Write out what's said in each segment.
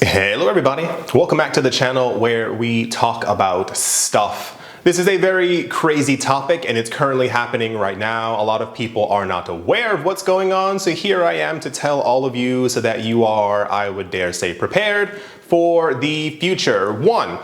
Hello everybody, welcome back to the channel where we talk about stuff. This is a very crazy topic and it's currently happening right now. A lot of people are not aware of what's going on, so here I am to tell all of you so that you are, I would dare say, prepared for the future. 1.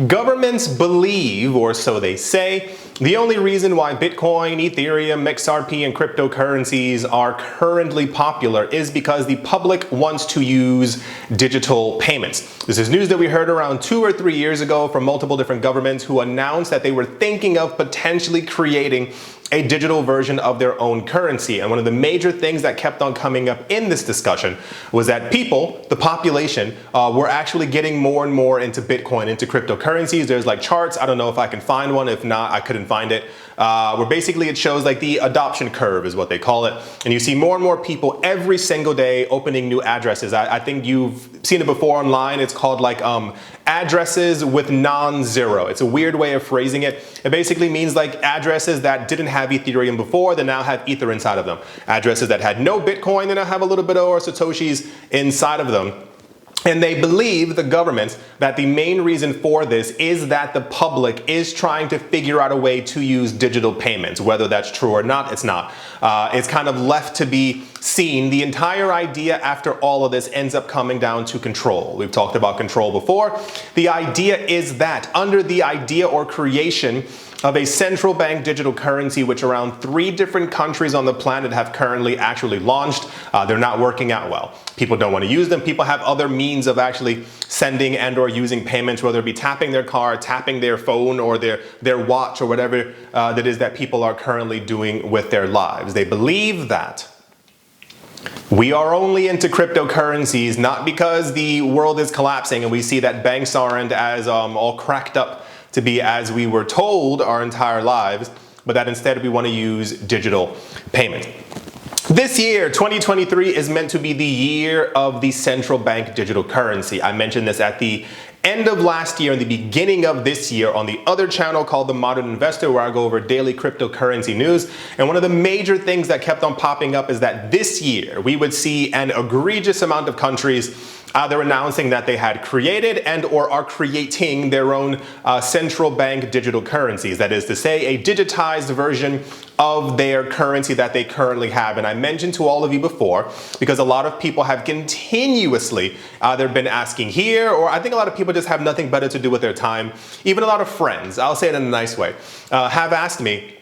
Governments believe, or so they say, the only reason why Bitcoin, Ethereum, XRP, and cryptocurrencies are currently popular is because the public wants to use digital payments. This is news that we heard around 2 or 3 years ago from multiple different governments who announced that they were thinking of potentially creating a digital version of their own currency. And one of the major things that kept on coming up in this discussion was that people, the population, were actually getting more and more into Bitcoin, into cryptocurrencies. There's like charts. I don't know if I can find one. If not, I couldn't find it. Where basically it shows like the adoption curve is what they call it. And you see more and more people every single day opening new addresses. I think you've seen it before online. It's called like addresses with non-zero. It's a weird way of phrasing it. It basically means like addresses that didn't have Ethereum before, they now have Ether inside of them. Addresses that had no Bitcoin, they now have a little bit of Satoshis inside of them. And they believe, the government, that the main reason for this is that the public is trying to figure out a way to use digital payments. Whether that's true or not, it's not. It's kind of left to be seen. The entire idea after all of this ends up coming down to control. We've talked about control before. The idea is that under the idea or creation of a central bank digital currency, which around 3 different countries on the planet have currently actually launched, they're not working out well. People don't want to use them. People have other means of actually sending and or using payments, whether it be tapping their card, tapping their phone or their watch or whatever that is that people are currently doing with their lives. They believe that we are only into cryptocurrencies, not because the world is collapsing and we see that banks aren't as all cracked up to be as we were told our entire lives, but that instead we want to use digital payment. This year, 2023, is meant to be the year of the central bank digital currency. I mentioned this at the end of last year and the beginning of this year on the other channel called The Modern Investor, where I go over daily cryptocurrency news. And one of the major things that kept on popping up is that this year we would see an egregious amount of countries either announcing that they had created and or are creating their own central bank digital currencies. That is to say, a digitized version of their currency that they currently have. And I mentioned to all of you before, because a lot of people have continuously either been asking here, or I think a lot of people just have nothing better to do with their time. Even a lot of friends, I'll say it in a nice way, have asked me,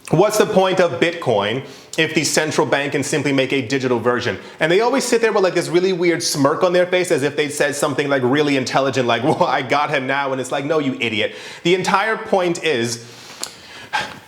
what's the point of Bitcoin if the central bank can simply make a digital version? And they always sit there with like this really weird smirk on their face as if they said something like really intelligent, like, well, I got him now. And it's like, no, you idiot. The entire point is,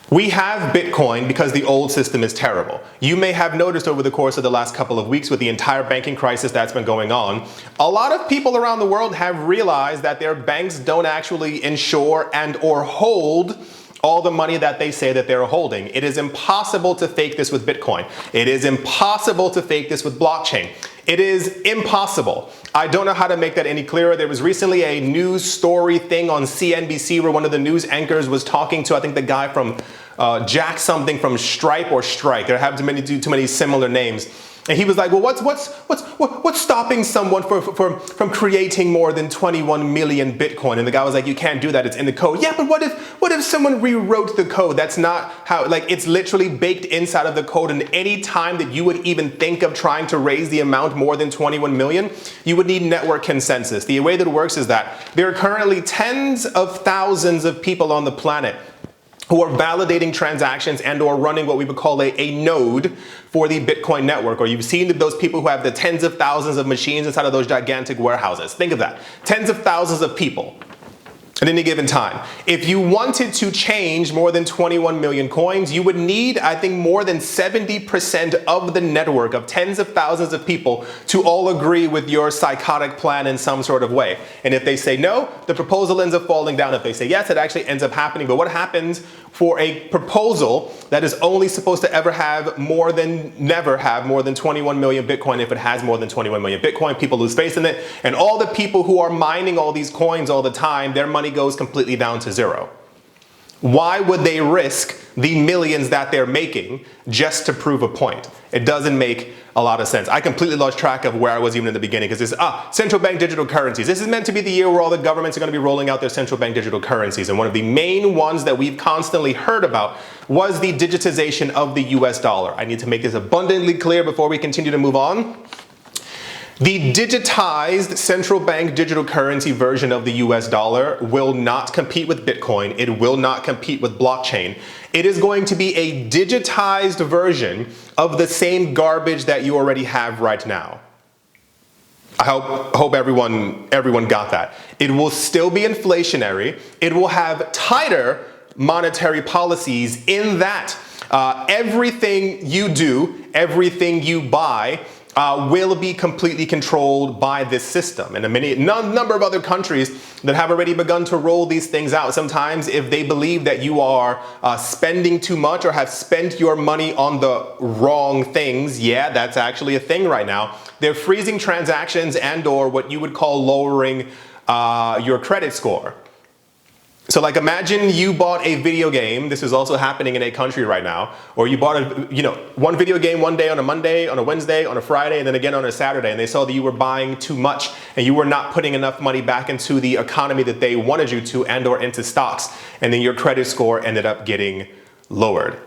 we have Bitcoin because the old system is terrible. You may have noticed over the course of the last couple of weeks with the entire banking crisis that's been going on, a lot of people around the world have realized that their banks don't actually insure and or hold all the money that they say that they're holding. It is impossible to fake this with Bitcoin. It is impossible to fake this with blockchain. It is impossible. I don't know how to make that any clearer. There was recently a news story thing on CNBC where one of the news anchors was talking to, I think, the guy from Jack something from Stripe or Strike. There have too many similar names. And he was like, well, what's stopping someone from creating more than 21 million Bitcoin? And the guy was like, you can't do that. It's in the code. Yeah, but what if someone rewrote the code? That's not how, like, it's literally baked inside of the code. And any time that you would even think of trying to raise the amount more than 21 million, you would need network consensus. The way that it works is that there are currently tens of thousands of people on the planet who are validating transactions and or running what we would call a node for the Bitcoin network. Or you've seen those people who have the tens of thousands of machines inside of those gigantic warehouses. Think of that. Tens of thousands of people at any given time. If you wanted to change more than 21 million coins, you would need, I think, more than 70% of the network of tens of thousands of people to all agree with your psychotic plan in some sort of way. And if they say no, the proposal ends up falling down. If they say yes, it actually ends up happening. But what happens for a proposal that is only supposed to never have more than 21 million Bitcoin? If it has more than 21 million Bitcoin, people lose faith in it. And all the people who are mining all these coins all the time, their money goes completely down to zero. Why would they risk the millions that they're making just to prove a point? It doesn't make a lot of sense. I completely lost track of where I was even in the beginning because this central bank digital currencies. This is meant to be the year where all the governments are going to be rolling out their central bank digital currencies. And one of the main ones that we've constantly heard about was the digitization of the US dollar. I need to make this abundantly clear before we continue to move on. The digitized central bank digital currency version of the US dollar will not compete with Bitcoin. It will not compete with blockchain. It is going to be a digitized version of the same garbage that you already have right now. I hope everyone got that. It will still be inflationary. It will have tighter monetary policies in that everything you do, everything you buy, will be completely controlled by this system. And a number of other countries that have already begun to roll these things out. Sometimes if they believe that you are spending too much or have spent your money on the wrong things, yeah, that's actually a thing right now. They're freezing transactions and or what you would call lowering your credit score. So like imagine you bought a video game, this is also happening in a country right now, or you bought one video game one day on a Monday, on a Wednesday, on a Friday, and then again on a Saturday, and they saw that you were buying too much and you were not putting enough money back into the economy that they wanted you to and or into stocks, and then your credit score ended up getting lowered.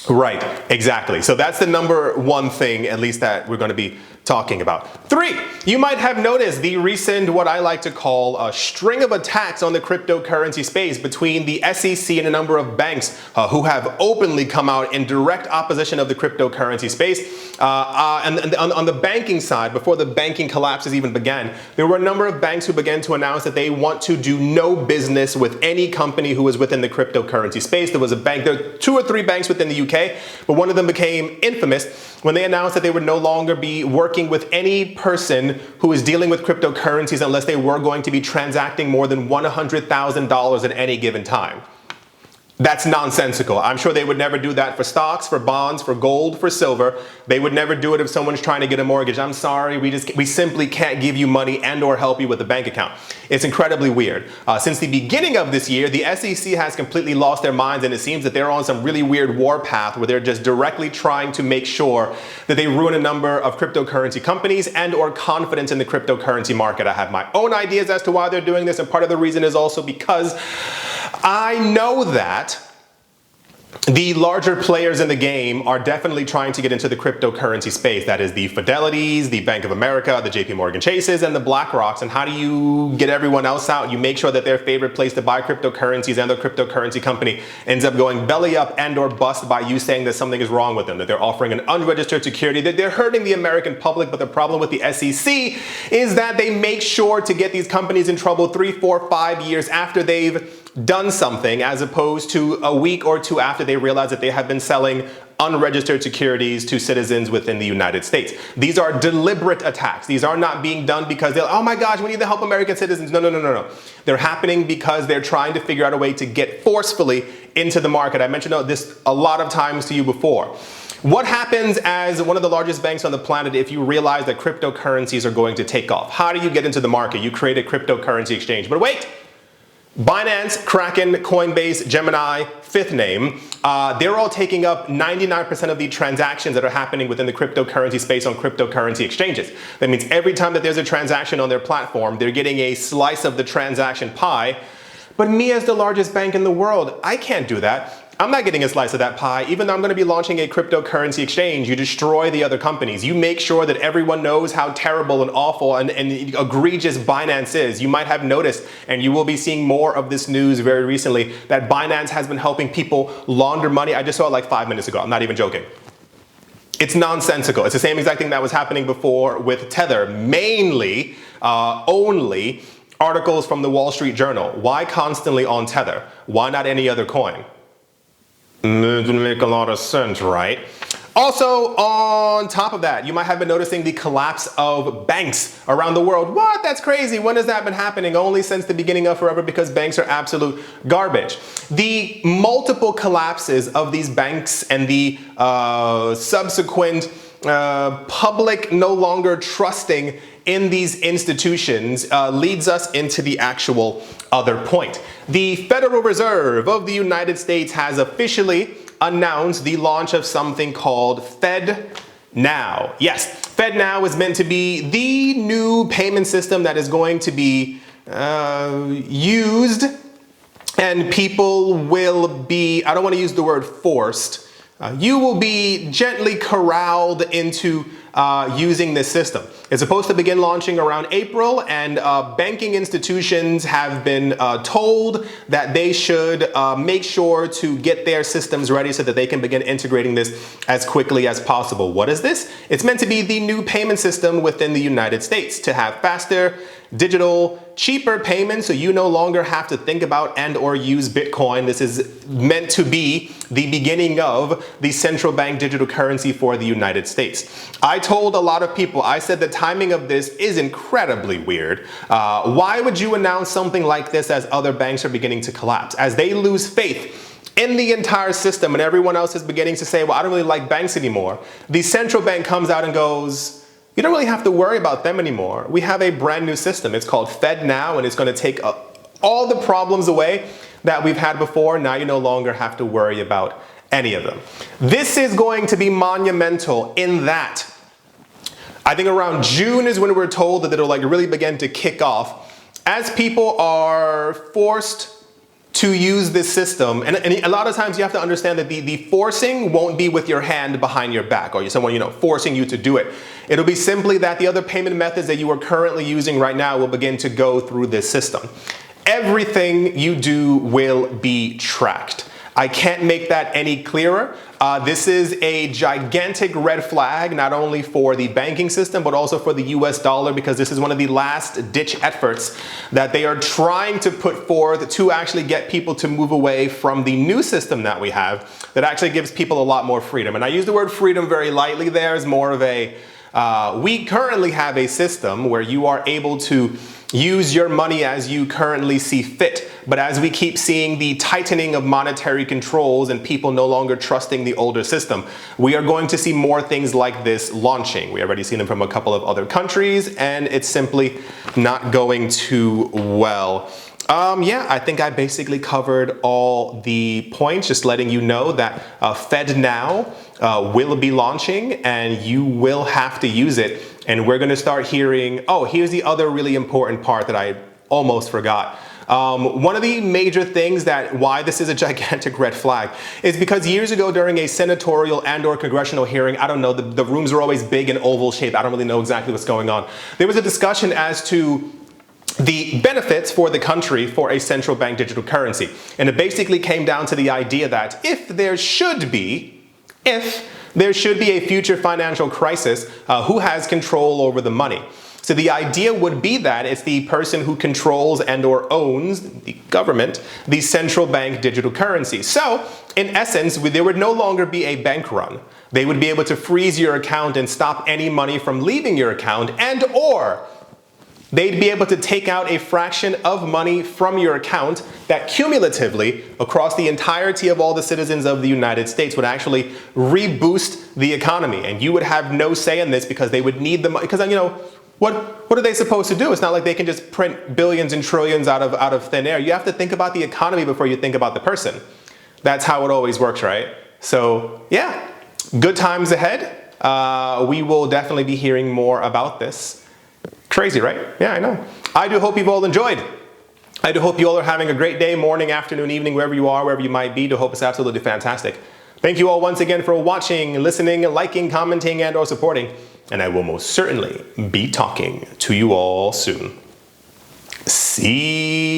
Right, exactly. So that's the number one thing, at least that we're going to be talking about. 3, you might have noticed the recent, what I like to call a string of attacks on the cryptocurrency space between the SEC and a number of banks who have openly come out in direct opposition of the cryptocurrency space. And on the banking side, before the banking collapses even began, there were a number of banks who began to announce that they want to do no business with any company who is within the cryptocurrency space. There was a bank, there were 2 or 3 banks within the UK, but one of them became infamous when they announced that they would no longer be working with any person who is dealing with cryptocurrencies unless they were going to be transacting more than $100,000 at any given time. That's nonsensical. I'm sure they would never do that for stocks, for bonds, for gold, for silver. They would never do it if someone's trying to get a mortgage. I'm sorry, we simply can't give you money and or help you with a bank account. It's incredibly weird. Since the beginning of this year, the SEC has completely lost their minds, and it seems that they're on some really weird war path where they're just directly trying to make sure that they ruin a number of cryptocurrency companies and or confidence in the cryptocurrency market. I have my own ideas as to why they're doing this, and part of the reason is also because I know that the larger players in the game are definitely trying to get into the cryptocurrency space. That is the Fidelities, the Bank of America, the JP Morgan Chases, and the BlackRocks. And how do you get everyone else out? You make sure that their favorite place to buy cryptocurrencies and their cryptocurrency company ends up going belly up and or bust by you saying that something is wrong with them, that they're offering an unregistered security, that they're hurting the American public. But the problem with the SEC is that they make sure to get these companies in trouble 3, 4, 5 years after they've done something, as opposed to a week or 2 after they realize that they have been selling unregistered securities to citizens within the United States. These are deliberate attacks. These are not being done because they're, oh my gosh, we need to help American citizens. No. They're happening because they're trying to figure out a way to get forcefully into the market. I mentioned this a lot of times to you before. What happens as one of the largest banks on the planet if you realize that cryptocurrencies are going to take off? How do you get into the market? You create a cryptocurrency exchange. But wait! Binance, Kraken, Coinbase, Gemini, fifth name, they're all taking up 99% of the transactions that are happening within the cryptocurrency space on cryptocurrency exchanges. That means every time that there's a transaction on their platform, they're getting a slice of the transaction pie. But me as the largest bank in the world, I can't do that. I'm not getting a slice of that pie. Even though I'm going to be launching a cryptocurrency exchange, you destroy the other companies. You make sure that everyone knows how terrible and awful and egregious Binance is. You might have noticed, and you will be seeing more of this news very recently, that Binance has been helping people launder money. I just saw it like 5 minutes ago. I'm not even joking. It's nonsensical. It's the same exact thing that was happening before with Tether, mainly, only articles from the Wall Street Journal. Why constantly on Tether? Why not any other coin? It didn't make a lot of sense, right? Also, on top of that, you might have been noticing the collapse of banks around the world. What? That's crazy. When has that been happening? Only since the beginning of forever, because banks are absolute garbage. The multiple collapses of these banks and the subsequent public no longer trusting in these institutions leads us into the actual other point. The Federal Reserve of the United States has officially announced the launch of something called FedNow. Yes, FedNow is meant to be the new payment system that is going to be used, and people will be, I don't want to use the word forced, you will be gently corralled into using this system. It's supposed to begin launching around April, and banking institutions have been told that they should make sure to get their systems ready so that they can begin integrating this as quickly as possible. What is this? It's meant to be the new payment system within the United States to have faster, digital, cheaper payments, so you no longer have to think about and or use Bitcoin. This is meant to be the beginning of the central bank digital currency for the United States. I told a lot of people, I said the timing of this is incredibly weird. Why would you announce something like this as other banks are beginning to collapse? As they lose faith in the entire system and everyone else is beginning to say, well, I don't really like banks anymore. The central bank comes out and goes, you don't really have to worry about them anymore. We have a brand new system. It's called FedNow, and it's going to take all the problems away that we've had before. Now you no longer have to worry about any of them. This is going to be monumental in that I think around June is when we're told that it'll like really begin to kick off as people are forced to use this system. And a lot of times you have to understand that the forcing won't be with your hand behind your back or someone, forcing you to do it. It'll be simply that the other payment methods that you are currently using right now will begin to go through this system. Everything you do will be tracked. I can't make that any clearer. This is a gigantic red flag, not only for the banking system, but also for the US dollar, because this is one of the last ditch efforts that they are trying to put forth to actually get people to move away from the new system that we have that actually gives people a lot more freedom. And I use the word freedom very lightly there as more of a, we currently have a system where you are able to use your money as you currently see fit. But as we keep seeing the tightening of monetary controls and people no longer trusting the older system, we are going to see more things like this launching. We already seen them from a couple of other countries, and it's simply not going too well. Yeah, I think I basically covered all the points, just letting you know that FedNow will be launching and you will have to use it. And we're going to start hearing, oh, here's the other really important part that I almost forgot. One of the major things that why this is a gigantic red flag is because years ago during a senatorial and or congressional hearing, I don't know, the rooms were always big and oval shaped. I don't really know exactly what's going on. There was a discussion as to the benefits for the country for a central bank digital currency. And it basically came down to the idea that if there should be a future financial crisis, who has control over the money? So the idea would be that it's the person who controls and or owns, the government, the central bank digital currency. So in essence, there would no longer be a bank run. They would be able to freeze your account and stop any money from leaving your account, and or they'd be able to take out a fraction of money from your account that cumulatively across the entirety of all the citizens of the United States would actually reboost the economy. And you would have no say in this because they would need the money. Because, what are they supposed to do? It's not like they can just print billions and trillions out of thin air. You have to think about the economy before you think about the person. That's how it always works, right? So yeah, good times ahead. We will definitely be hearing more about this. Crazy, right? Yeah, I know. I do hope you've all enjoyed. I do hope you all are having a great day, morning, afternoon, evening, wherever you are, wherever you might be. I do hope it's absolutely fantastic. Thank you all once again for watching, listening, liking, commenting, and or supporting. And I will most certainly be talking to you all soon. See